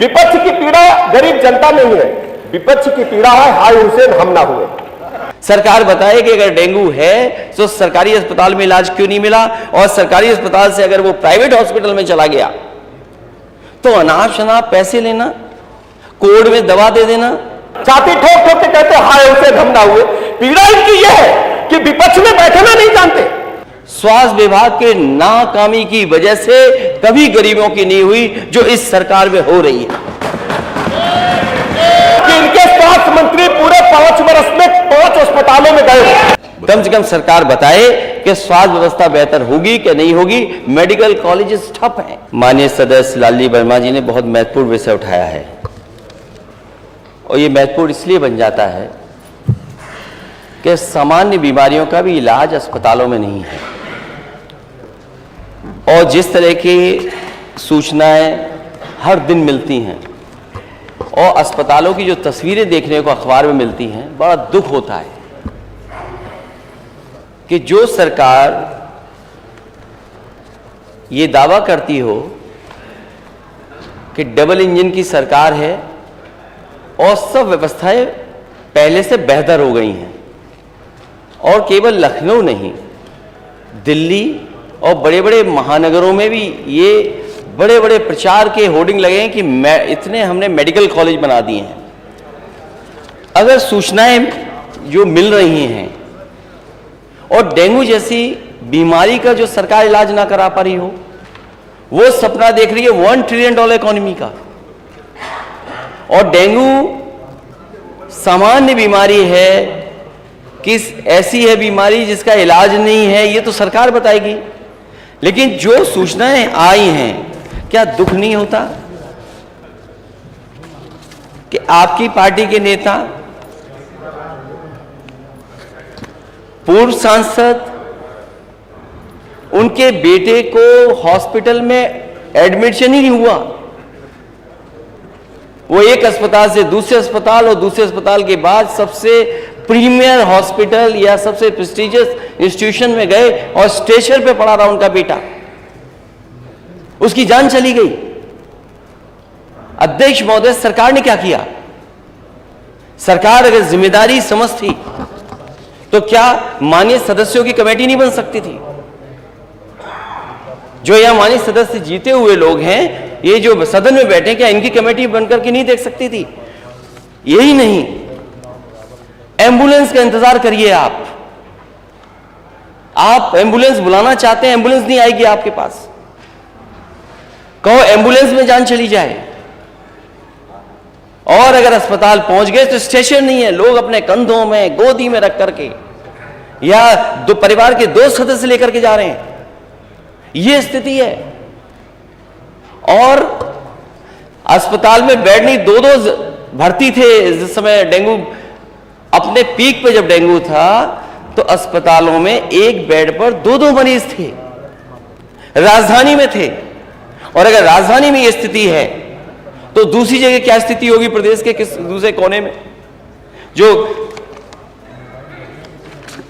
विपक्ष की पीड़ा गरीब जनता नहीं है, विपक्ष की पीड़ा है हाय हुसैन हम ना हुए। सरकार बताए कि अगर डेंगू है तो सरकारी अस्पताल में इलाज क्यों नहीं मिला, और सरकारी अस्पताल से अगर वो प्राइवेट हॉस्पिटल में चला गया तो अनाप शनाप पैसे लेना, कोड में दवा दे देना, छाती ठोक ठोक के कहते हाय हुसैन हम ना हुए। पीड़ा इनकी यह है कि विपक्ष में बैठना नहीं जानते। स्वास्थ्य विभाग के नाकामी की वजह से कभी गरीबों की नहीं हुई जो इस सरकार में हो रही है। कि इनके स्वास्थ्य मंत्री पूरे 5 वर्ष में 5 अस्पतालों में गए। कम से कम सरकार बताए कि स्वास्थ्य व्यवस्था बेहतर होगी कि नहीं होगी। मेडिकल कॉलेजेस ठप हैं। माननीय सदस्य लालजी वर्मा जी ने बहुत महत्वपूर्ण विषय उठाया है, और ये महत्वपूर्ण इसलिए बन जाता है कि सामान्य बीमारियों का भी इलाज अस्पतालों में नहीं है, और जिस तरह की सूचनाएं हर दिन मिलती हैं और अस्पतालों की जो तस्वीरें देखने को अखबार में मिलती हैं, बड़ा दुख होता है कि जो सरकार ये दावा करती हो कि डबल इंजन की सरकार है और सब व्यवस्थाएं पहले से बेहतर हो गई हैं, और केवल लखनऊ नहीं, दिल्ली और बड़े बड़े महानगरों में भी ये बड़े बड़े प्रचार के होर्डिंग लगे हैं कि इतने हमने मेडिकल कॉलेज बना दिए हैं। अगर सूचनाएं जो मिल रही हैं और डेंगू जैसी बीमारी का जो सरकार इलाज ना करा पा रही हो, वो सपना देख रही है $1 ट्रिलियन इकोनॉमी का, और डेंगू सामान्य बीमारी है कि ऐसी है बीमारी जिसका इलाज नहीं है, ये तो सरकार बताएगी। लेकिन जो सूचनाएं आई हैं, क्या दुख नहीं होता कि आपकी पार्टी के नेता, पूर्व सांसद, उनके बेटे को हॉस्पिटल में एडमिशन ही नहीं हुआ, वो एक अस्पताल से दूसरे अस्पताल और दूसरे अस्पताल के बाद सबसे प्रीमियर हॉस्पिटल या सबसे प्रेस्टिजियस इंस्टीट्यूशन में गए और स्ट्रेचर पे पड़ा रहा उनका बेटा, उसकी जान चली गई। अध्यक्ष महोदय, सरकार ने क्या किया? सरकार अगर जिम्मेदारी समझती तो क्या माननीय सदस्यों की कमेटी नहीं बन सकती थी? जो यहां माननीय सदस्य जीते हुए लोग हैं, ये जो सदन में बैठे, क्या इनकी कमेटी बनकर के नहीं देख सकती थी? यही नहीं, एम्बुलेंस का इंतजार करिए। आप एम्बुलेंस बुलाना चाहते हैं, एम्बुलेंस नहीं आएगी आपके पास। कहो एम्बुलेंस में जान चली जाए, और अगर अस्पताल पहुंच गए तो स्टेशन नहीं है, लोग अपने कंधों में गोदी में रख करके या दो परिवार के 2 सदस्य लेकर के जा रहे हैं। यह स्थिति है। और अस्पताल में बेड नहीं, 2-2 भर्ती थे जिस समय डेंगू अपने पीक पे, जब डेंगू था तो अस्पतालों में एक बेड पर 2-2 मरीज थे, राजधानी में थे। और अगर राजधानी में यह स्थिति है तो दूसरी जगह क्या स्थिति होगी प्रदेश के किस दूसरे कोने में? जो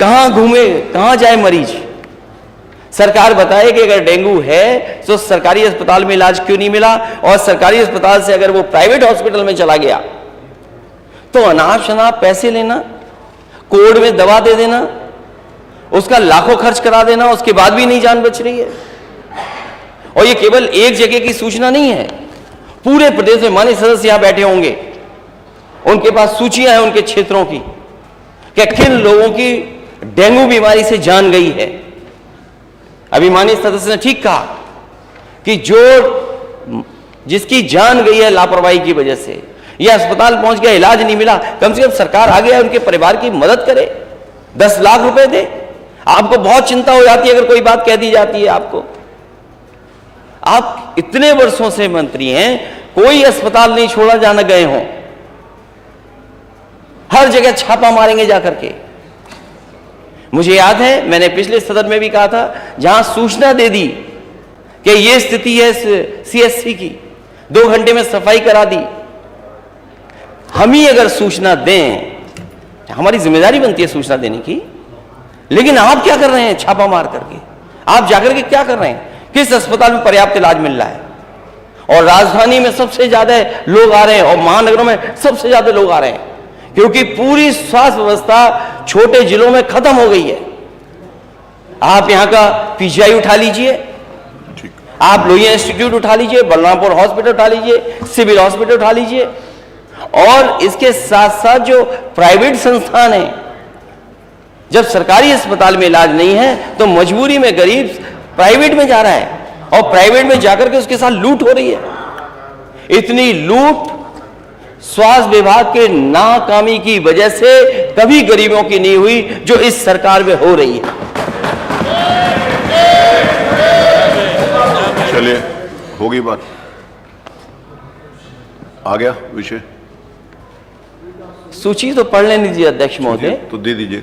कहां घूमे, कहां जाए मरीज? सरकार बताए कि अगर डेंगू है तो सरकारी अस्पताल में इलाज क्यों नहीं मिला, और सरकारी अस्पताल से अगर वो प्राइवेट हॉस्पिटल में चला गया तो अनाप शनाप पैसे लेना, कोड में दवा दे देना, उसका लाखों खर्च करा देना, उसके बाद भी नहीं जान बच रही है। और ये केवल एक जगह की सूचना नहीं है, पूरे प्रदेश में माननीय सदस्य यहां बैठे होंगे, उनके पास सूचियां हैं उनके क्षेत्रों की कि किन लोगों की डेंगू बीमारी से जान गई है। अभी माननीय सदस्य ने ठीक कहा कि जिसकी जान गई है लापरवाही की वजह से, यह अस्पताल पहुंच गया, इलाज नहीं मिला, कम से कम सरकार आ गया उनके परिवार की मदद करे, 10 लाख रुपए दे। आपको बहुत चिंता हो जाती है अगर कोई बात कह दी जाती है आपको। आप इतने वर्षों से मंत्री हैं, कोई अस्पताल नहीं छोड़ा जहां न गए हों, हर जगह छापा मारेंगे जाकर के। मुझे याद है मैंने पिछले सदन में भी कहा था, जहां सूचना दे दी कि यह स्थिति है सीएससी की, 2 घंटे में सफाई करा दी। हम ही अगर सूचना दें, हमारी जिम्मेदारी बनती है सूचना देने की, लेकिन आप क्या कर रहे हैं? छापा मार करके आप जाकर के क्या कर रहे हैं? किस अस्पताल में पर्याप्त इलाज मिल रहा है? और राजधानी में सबसे ज्यादा लोग आ रहे हैं और महानगरों में सबसे ज्यादा लोग आ रहे हैं, क्योंकि पूरी स्वास्थ्य व्यवस्था छोटे जिलों में खत्म हो गई है। आप यहां का पीजीआई उठा लीजिए, आप लोहिया इंस्टीट्यूट उठा लीजिए, बलरामपुर हॉस्पिटल उठा लीजिए, सिविल हॉस्पिटल उठा लीजिए, और इसके साथ साथ जो प्राइवेट संस्थान हैं, जब सरकारी अस्पताल में इलाज नहीं है तो मजबूरी में गरीब प्राइवेट में जा रहा है, और प्राइवेट में जाकर के उसके साथ लूट हो रही है। इतनी लूट स्वास्थ्य विभाग के नाकामी की वजह से कभी गरीबों की नहीं हुई जो इस सरकार में हो रही है। चलिए, होगी बात। आ गया विषय, सूची तो पढ़ लेने दीजिए अध्यक्ष महोदय। तो दे दीजिए।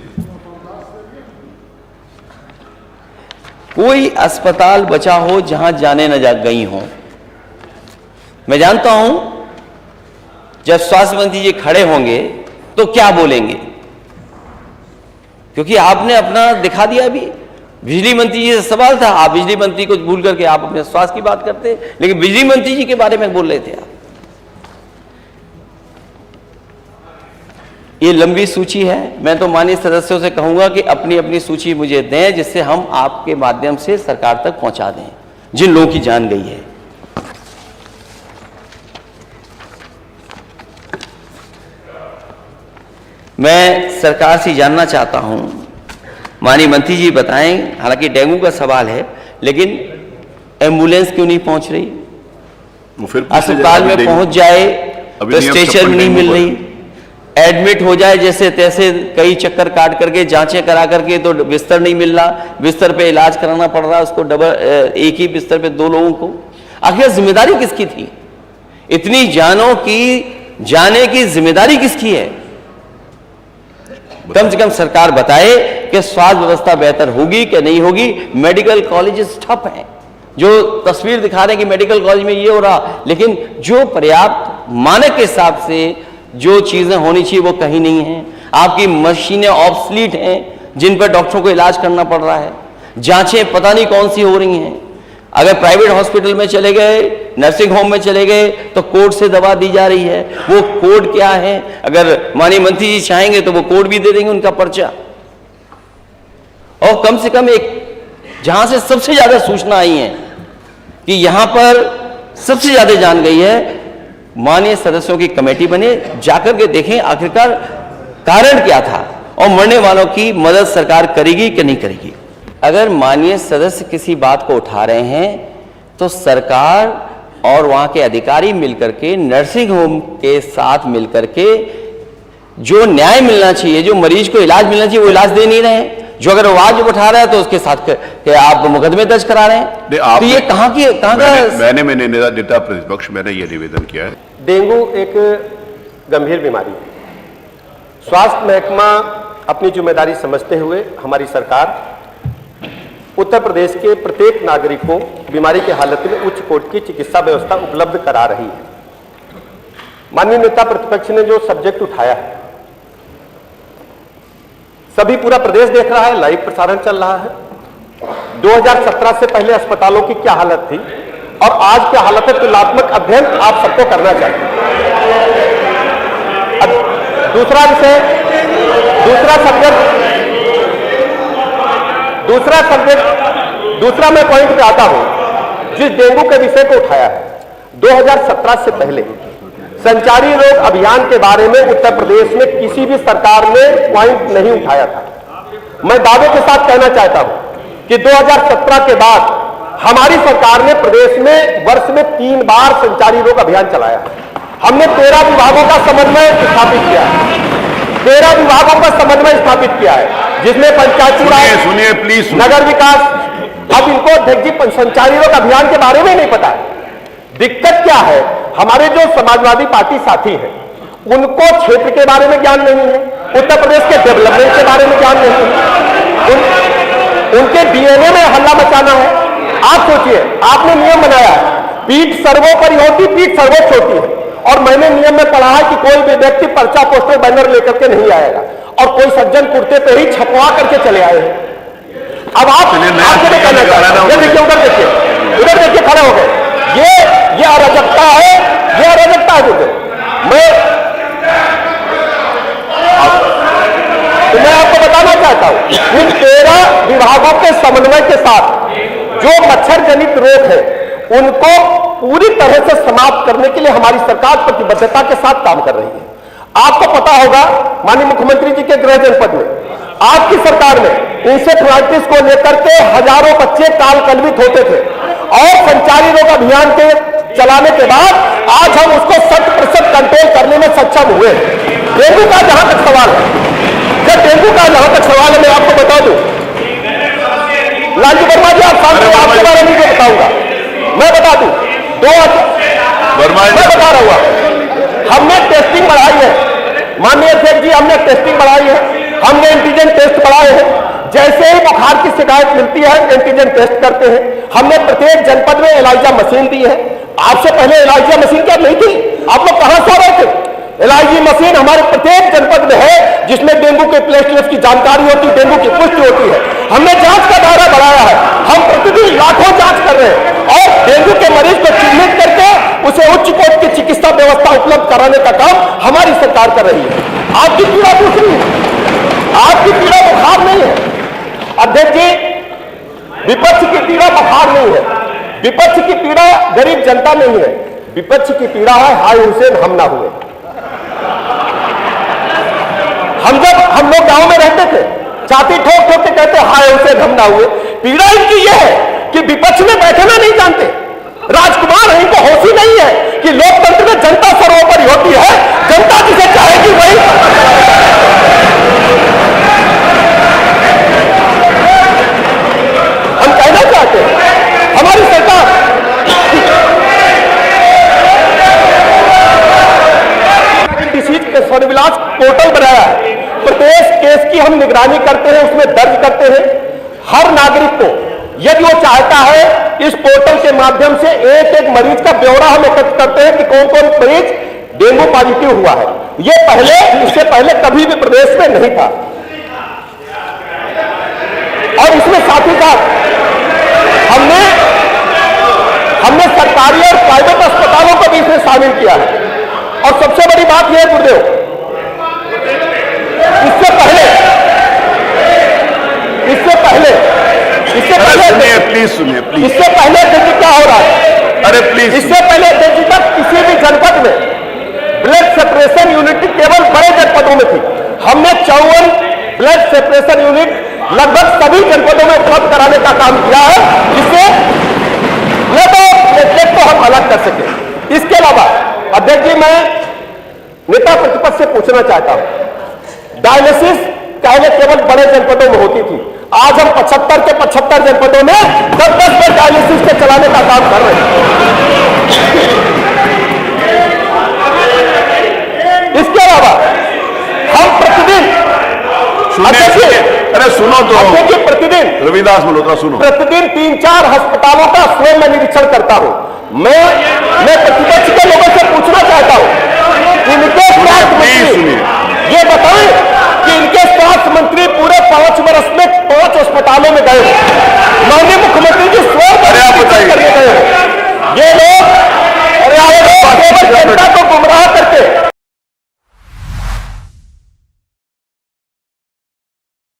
कोई अस्पताल बचा हो जहां जाने न जा गई हो। मैं जानता हूं जब स्वास्थ्य मंत्री जी खड़े होंगे तो क्या बोलेंगे, क्योंकि आपने अपना दिखा दिया। अभी बिजली मंत्री जी से सवाल था, आप बिजली मंत्री को भूल करके आप अपने स्वास्थ्य की बात करते, लेकिन बिजली मंत्री जी के बारे में बोल रहे थे आप। ये लंबी सूची है, मैं तो माननीय सदस्यों से कहूंगा कि अपनी अपनी सूची मुझे दें, जिससे हम आपके माध्यम से सरकार तक पहुंचा दें जिन लोगों की जान गई है। मैं सरकार से जानना चाहता हूं, माननीय मंत्री जी बताएं, हालांकि डेंगू का सवाल है, लेकिन एम्बुलेंस क्यों नहीं पहुंच रही? अस्पताल में पहुंच जाए तो स्टेशन नहीं मिल रही, एडमिट हो जाए जैसे तैसे कई चक्कर काट करके जांचें करा करके तो बिस्तर नहीं मिल रहा, बिस्तर पे इलाज कराना पड़ रहा है उसको, एक ही बिस्तर पे 2 लोगों को। आखिर जिम्मेदारी किसकी थी? इतनी जानों की जाने की जिम्मेदारी किसकी है? कम से कम सरकार बताए कि स्वास्थ्य व्यवस्था बेहतर होगी कि नहीं होगी। मेडिकल कॉलेजेस ठप हैं, जो तस्वीर दिखा रहे हैं कि मेडिकल कॉलेज में ये हो रहा, लेकिन जो पर्याप्त मानक के हिसाब से जो चीजें होनी चाहिए वो कहीं नहीं है। आपकी मशीनें ऑब्सलीट हैं जिन पर डॉक्टरों को इलाज करना पड़ रहा है, जांचें पता नहीं कौन सी हो रही हैं। अगर प्राइवेट हॉस्पिटल में चले गए, नर्सिंग होम में चले गए तो कोड से दवा दी जा रही है। वो कोड क्या है? अगर माननीय मंत्री जी चाहेंगे तो वो कोड भी दे देंगे, उनका पर्चा। और कम से कम एक जहां से सबसे ज्यादा सूचना आई है कि यहां पर सबसे ज्यादा जान गई है, माननीय सदस्यों की कमेटी बने, जाकर के देखें आखिरकार कारण क्या था और मरने वालों की मदद सरकार करेगी कि नहीं करेगी। अगर माननीय सदस्य किसी बात को उठा रहे हैं तो सरकार और वहां के अधिकारी मिलकर के नर्सिंग होम के साथ मिलकर के जो न्याय मिलना चाहिए, जो मरीज को इलाज मिलना चाहिए, वो इलाज दे नहीं रहे हैं। जो अगर आवाज उठा रहा है तो उसके साथ आप मुकदमे दर्ज करा रहे हैं। तो ये कहां का? मैंने नेता प्रतिपक्ष मैंने ये निवेदन किया है। डेंगू एक गंभीर बीमारी है। स्वास्थ्य महकमा अपनी जिम्मेदारी समझते हुए हमारी सरकार उत्तर प्रदेश के प्रत्येक नागरिक को बीमारी की हालत में उच्च कोटि की चिकित्सा व्यवस्था उपलब्ध करा रही है। माननीय नेता प्रतिपक्ष ने जो सब्जेक्ट उठाया है, सभी पूरा प्रदेश देख रहा है, लाइव प्रसारण चल रहा है। 2017 से पहले अस्पतालों की क्या हालत थी और आज क्या हालत है, तुलनात्मक अध्ययन आप सबको करना चाहिए। अब दूसरा विषय, दूसरा मैं पॉइंट पे आता हूं, जिस डेंगू के विषय को उठाया है। 2017 से पहले संचारी रोग अभियान के बारे में उत्तर प्रदेश में किसी भी सरकार ने पॉइंट नहीं उठाया था। मैं दावे के साथ कहना चाहता हूं कि 2017 के बाद हमारी सरकार ने प्रदेश में वर्ष में 3 बार संचारी रोग अभियान चलाया। हमने 13 विभागों का समन्वय स्थापित किया है, 13 विभागों का समन्वय स्थापित किया है, जिसमें पंचायती राज, सुनिए प्लीज, नगर विकास। अब इनको अध्यक्ष जी संचारी रोग अभियान के बारे में नहीं पता है। दिक्कत क्या है, हमारे जो समाजवादी पार्टी साथी हैं उनको क्षेत्र के बारे में ज्ञान नहीं है, उत्तर प्रदेश के डेवलपमेंट के बारे में ज्ञान नहीं है, उनके डीएनए में हल्ला मचाना है। आप सोचिए, आपने नियम बनाया है, पीठ सर्वोपरि होती, पीठ सर्वोच्च होती है, और मैंने नियम में पढ़ा है कि कोई भी व्यक्ति पर्चा पोस्टर बैनर लेकर के नहीं आएगा, और कोई सज्जन कुर्ते पे ही छपवा करके चले आए हैं। अब आप कहना चाहते हैं, देखिए उधर देखिए खड़े हो गए, ये ये अराजकता है, ये अराजकता है। मैं आपको बताना चाहता हूं, इन 13 विभागों के समन्वय के साथ जो मच्छर जनित रोग है उनको पूरी तरह से समाप्त करने के लिए हमारी सरकार प्रतिबद्धता के साथ काम कर रही है। आपको पता होगा, माननीय मुख्यमंत्री जी के गृह जनपद में आपकी सरकार में इंसेफ्लाइटिस को लेकर के हजारों बच्चे काल कलवित होते थे और संचारी रोग अभियान के चलाने के बाद आज हम उसको 100% कंट्रोल करने में सक्षम हुए। डेंगू का जहां तक सवाल है, डेंगू का जहां तक सवाल है, मैं आपको बता दूं, लालजी वर्मा जी आप सामने, आपके बारे में जो बताऊंगा, मैं बता दूं, मैं बता रहा हूं, हमने टेस्टिंग बढ़ाई है, माननीय अध्यक्ष जी, हमने टेस्टिंग बढ़ाई है, हमने एंटीजन टेस्ट बढ़ाए हैं। जैसे ही बुखार की शिकायत मिलती है एंटीजन टेस्ट करते हैं। हमने प्रत्येक जनपद में एलाइजा मशीन दी है। आपसे पहले एलाइजा मशीन क्या नहीं थी? आप लोग कहां सो रहे थे? एलआईजी मशीन हमारे प्रत्येक जनपद में है, जिसमें डेंगू के प्लेटलेट्स की जानकारी होती है, डेंगू की पुष्टि होती है। हमने जांच का दायरा बढ़ाया है, हम प्रतिदिन लाखों जांच कर रहे हैं और डेंगू के मरीज को चिन्हित करके उसे उच्च कोटि की चिकित्सा व्यवस्था उपलब्ध कराने का काम हमारी सरकार कर रही है। आपकी पीड़ा दूसरी है, आपकी पीड़ा बुखार नहीं है अध्यक्ष जी, विपक्ष की पीड़ा बुखार नहीं है, विपक्ष की पीड़ा गरीब जनता नहीं है, विपक्ष की पीड़ा है हाय हुसैन हम ना हुए। हम लोग गांव में रहते थे, छाती ठोक ठोक के कहते हाय हुसैन हम ना हुए। पीड़ा इनकी यह है कि विपक्ष में बैठना नहीं जानते, राजकुमार है, इनको होश ही नहीं है कि लोकतंत्र में जनता सर्वोपरि होती है, जनता जिसे चाहेगी वही। हम कहना चाहते हैं हमारी सरकार डिसीज के सर्विलांस पोर्टल बनाया है, प्रत्येक केस की हम निगरानी करते हैं, उसमें दर्ज करते हैं। हर नागरिक को यदि वो चाहता है इस पोर्टल के माध्यम से एक एक मरीज का ब्यौरा हम एकत्र करते हैं कि कौन कौन मरीज डेंगू पॉजिटिव हुआ है। ये पहले, इससे पहले कभी भी प्रदेश में नहीं था। और इसमें साथ ही साथ हमने सरकारी और प्राइवेट अस्पतालों को भी इसमें शामिल किया है। और सबसे बड़ी बात यह है गुरुदेव, इससे पहले सुनिए प्लीज। इससे पहले देखिए क्या हो रहा है। अरे प्लीज, इससे पहले देखिए तक किसी भी जनपद में ब्लड सेपरेशन यूनिट केवल बड़े जनपदों में थी। हमने 54 ब्लड सेपरेशन यूनिट लगभग सभी जनपदों में उपलब्ध कराने का काम किया है, जिससे ब्लड और प्लेटलेट को हम अलग कर सके। इसके अलावा अध्यक्ष जी, मैं नेता प्रतिपक्ष से पूछना चाहता हूं, डायलिसिस पहले केवल बड़े जनपदों में होती थी, आज हम 75 के 75 जनपदों में 10-10 बेड डायलिसिस के चलाने का काम कर रहे हैं। इसके अलावा हम प्रतिदिन, अरे सुनो तो, देखिए प्रतिदिन रविदास मल्होत्रा सुनो, प्रतिदिन 3-4 अस्पतालों का स्वयं मैं निरीक्षण करता हूं। मैं प्रतिपक्ष के लोगों से पूछना चाहता हूं, इनके स्वास्थ्य मंत्री ये बताएं कि इनके स्वास्थ्य मंत्री पूरे 5 वर्ष में 5 अस्पतालों में गए।